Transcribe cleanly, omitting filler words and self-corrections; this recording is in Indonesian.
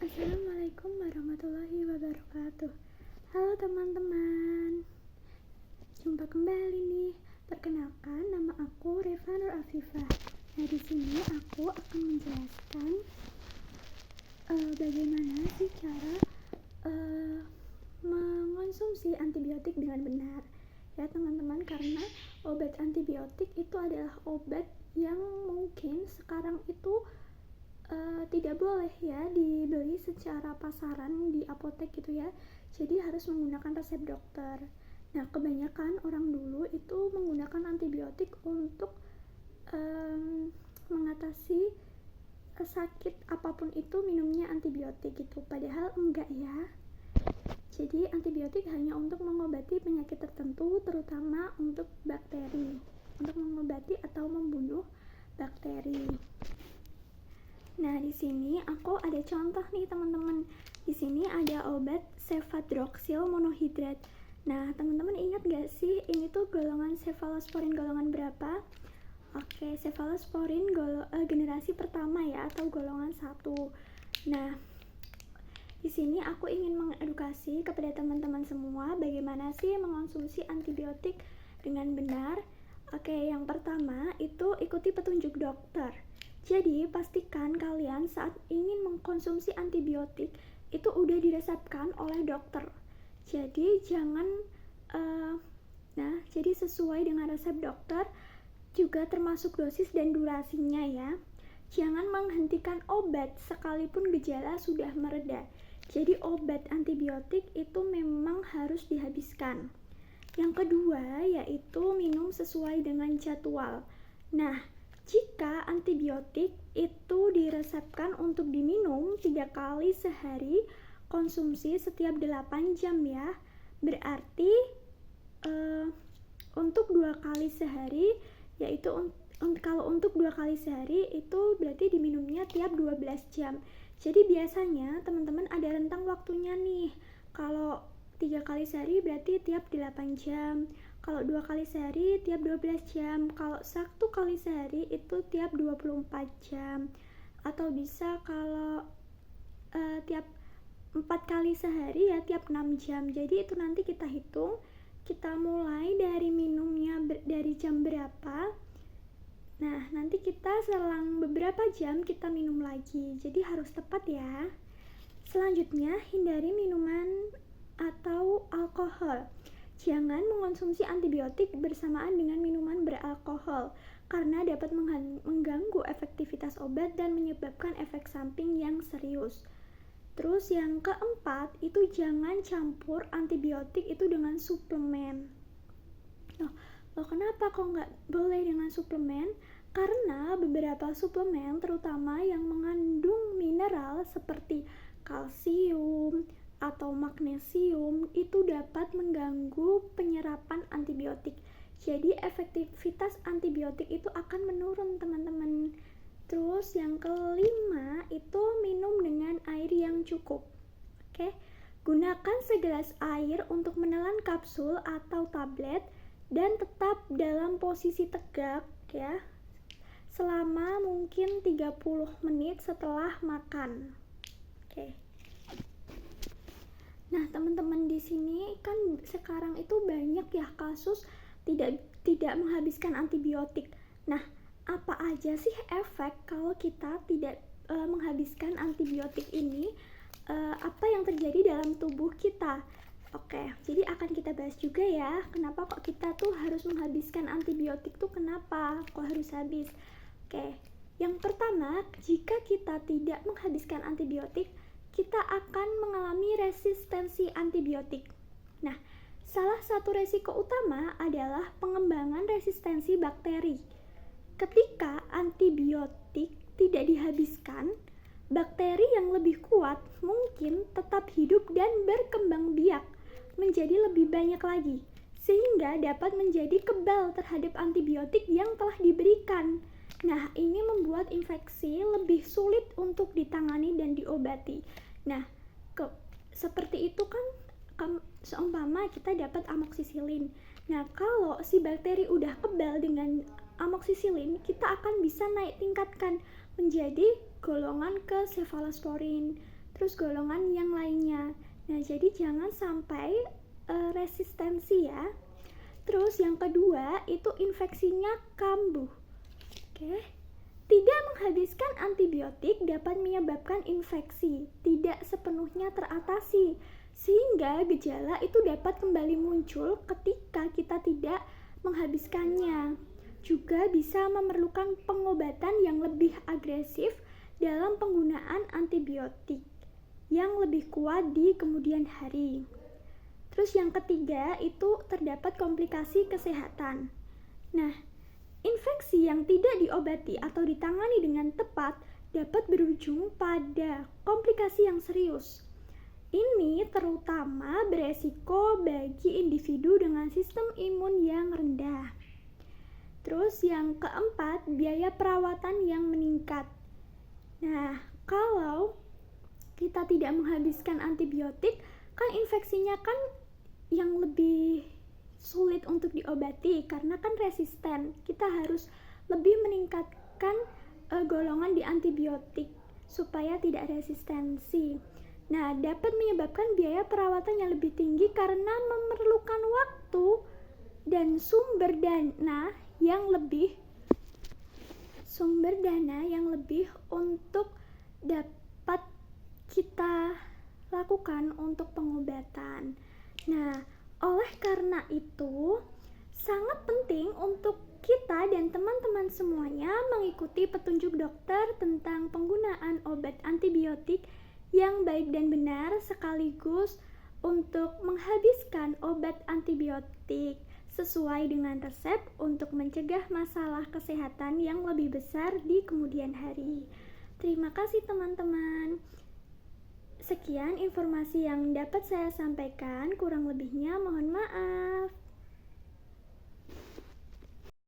Assalamualaikum warahmatullahi wabarakatuh. Halo teman-teman, jumpa kembali nih. Perkenalkan, nama aku Reva Nur Afifah. Nah, di sini aku akan menjelaskan bagaimana sih cara mengonsumsi antibiotik dengan benar. Ya teman-teman, karena obat antibiotik itu adalah obat yang mungkin sekarang itu tidak boleh ya dibeli secara pasaran di apotek gitu ya, jadi harus menggunakan resep dokter. Nah, kebanyakan orang dulu itu menggunakan antibiotik untuk mengatasi sakit apapun itu, minumnya antibiotik gitu, padahal enggak ya. Jadi antibiotik hanya untuk mengobati penyakit tertentu, terutama untuk bakteri, untuk mengobati atau membunuh bakteri. Nah, di sini aku ada contoh nih teman-teman. Di sini ada obat cefadroxil monohidrat. Nah, teman-teman ingat gak sih ini tuh golongan cefalosporin golongan berapa? Oke, cefalosporin generasi pertama ya, atau golongan 1. Nah, di sini aku ingin mengedukasi kepada teman-teman semua bagaimana sih mengonsumsi antibiotik dengan benar. Oke, yang pertama itu ikuti petunjuk dokter. Jadi, pastikan kalian saat ingin mengkonsumsi antibiotik itu udah diresepkan oleh dokter. Jadi, jadi sesuai dengan resep dokter, juga termasuk dosis dan durasinya ya. Jangan menghentikan obat sekalipun gejala sudah mereda. Jadi, obat antibiotik itu memang harus dihabiskan. Yang kedua, yaitu minum sesuai dengan jadwal. Nah, jika antibiotik itu diresepkan untuk diminum 3 kali sehari, konsumsi setiap 8 jam ya. Berarti untuk 2 kali sehari, yaitu kalau untuk 2 kali sehari itu berarti diminumnya tiap 12 jam. Jadi biasanya teman-teman ada rentang waktunya nih. Kalau 3 kali sehari berarti tiap 8 jam. Kalau 2 kali sehari tiap 12 jam. Kalau 1 kali sehari itu tiap 24 jam. Atau bisa kalau tiap 4 kali sehari ya tiap 6 jam. Jadi itu nanti kita hitung. Kita mulai dari minumnya dari jam berapa. Nah, nanti kita selang beberapa jam kita minum lagi. Jadi harus tepat ya. Selanjutnya, hindari minuman atau alkohol. Jangan mengonsumsi antibiotik bersamaan dengan minuman beralkohol karena dapat mengganggu efektivitas obat dan menyebabkan efek samping yang serius. Terus yang keempat, itu jangan campur antibiotik itu dengan suplemen. Loh kenapa kok nggak boleh dengan suplemen? Karena beberapa suplemen terutama yang mengandung mineral seperti kalsium atau magnesium itu dapat mengganggu penyerapan antibiotik. Jadi efektivitas antibiotik itu akan menurun teman-teman. Terus yang kelima itu minum dengan air yang cukup. Oke, gunakan segelas air untuk menelan kapsul atau tablet dan tetap dalam posisi tegak ya selama mungkin 30 menit setelah makan. Oke. Nah, teman-teman di sini kan sekarang itu banyak ya kasus tidak menghabiskan antibiotik. Nah, apa aja sih efek kalau kita tidak menghabiskan antibiotik ini? Apa yang terjadi dalam tubuh kita? Oke, jadi akan kita bahas juga ya, kenapa kok kita tuh harus menghabiskan antibiotik tuh, kenapa kok harus habis. Oke, yang pertama, jika kita tidak menghabiskan antibiotik, kita akan mengalami resistensi antibiotik. Nah, salah satu resiko utama adalah pengembangan resistensi bakteri. Ketika antibiotik tidak dihabiskan, bakteri yang lebih kuat mungkin tetap hidup dan berkembang biak menjadi lebih banyak lagi, sehingga dapat menjadi kebal terhadap antibiotik yang telah diberikan. Nah, ini membuat infeksi lebih sulit untuk ditangani dan diobati. Nah, seperti itu kan seumpama kita dapat amoksisilin. Nah, kalau si bakteri udah kebal dengan amoksisilin, kita akan bisa naik tingkatkan menjadi golongan ke cefalosporin. terus golongan yang lainnya. Nah, jadi jangan sampai resistensi ya. Terus yang kedua itu infeksinya kambuh. Oke. Tidak menghabiskan antibiotik dapat menyebabkan infeksi tidak sepenuhnya teratasi, sehingga gejala itu dapat kembali muncul ketika kita tidak menghabiskannya. Juga bisa memerlukan pengobatan yang lebih agresif dalam penggunaan antibiotik yang lebih kuat di kemudian hari. Terus yang ketiga itu terdapat komplikasi kesehatan. Nah, infeksi yang tidak diobati atau ditangani dengan tepat dapat berujung pada komplikasi yang serius. Ini terutama beresiko bagi individu dengan sistem imun yang rendah. Terus yang keempat, biaya perawatan yang meningkat. Nah, kalau kita tidak menghabiskan antibiotik, kan infeksinya kan yang lebih sulit untuk diobati karena kan resisten. Kita harus lebih meningkatkan golongan di antibiotik supaya tidak resistensi. Nah, dapat menyebabkan biaya perawatan yang lebih tinggi karena memerlukan waktu dan sumber dana yang lebih untuk dapat kita lakukan untuk pengobatan. Nah, oleh karena itu, sangat penting untuk kita dan teman-teman semuanya mengikuti petunjuk dokter tentang penggunaan obat antibiotik yang baik dan benar, sekaligus untuk menghabiskan obat antibiotik sesuai dengan resep untuk mencegah masalah kesehatan yang lebih besar di kemudian hari. Terima kasih teman-teman. Sekian informasi yang dapat saya sampaikan, kurang lebihnya mohon maaf.